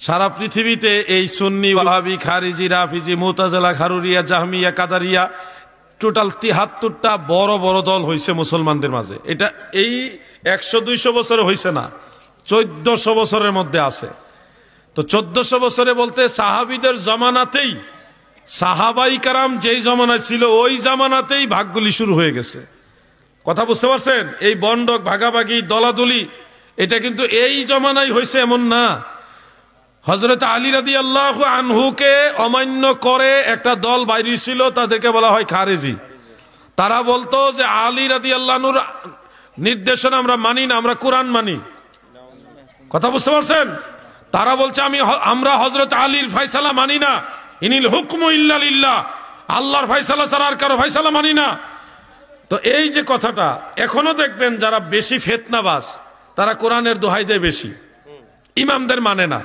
সারা পৃথিবীতে এই সুন্নি, ওয়াহাবি, খারিজি, রাফিজি, মুতাজিলা, খারুরিয়া, জাহমিয়া, কাদারিয়া টোটাল ৭৩টা বড় বড় দল হয়েছে মুসলমানদের মাঝে। এটা এই ১০০-২০০ বছরে হয়েছে না, ১৪০০ বছরের মধ্যে আছে। তো ১৪০০ বছরে বলতে সাহাবীদের জমানাতেই, সাহাবাই কারাম যেই জমানায় ছিল ওই জামানাতেই ভাগগুলি শুরু হয়ে গেছে। কথা বুঝতে পারছেন? এই বন্ডক, ভাগাভাগি, দলাদলি এটা কিন্তু এই জমানায় হয়েছে এমন না। হযরত আলী রাদিয়াল্লাহু আনহুকে অমান্য করে একটা দল বাইরে ছিল, তাদেরকে বলা হয় খারেজি। তারা বলতো যে আলী রাদিয়াল্লাহু আনহুর নির্দেশনা আমরা মানি না, আমরা কোরআন মানি। কথা বুঝতে পারছেন? তারা বলছে আমরা হযরত আলীর ফয়সালা মানি না, ইনিল হুকমু ইল্লা লিল্লাহ, আল্লাহর ফয়সালা ছাড়া আর কারো ফয়সালা মানি না। তো এই যে কথাটা এখনো দেখবেন যারা বেশি ফিতনাবাজ তারা কোরআনের দোহাই দেয় বেশি, ইমামদের মানে না।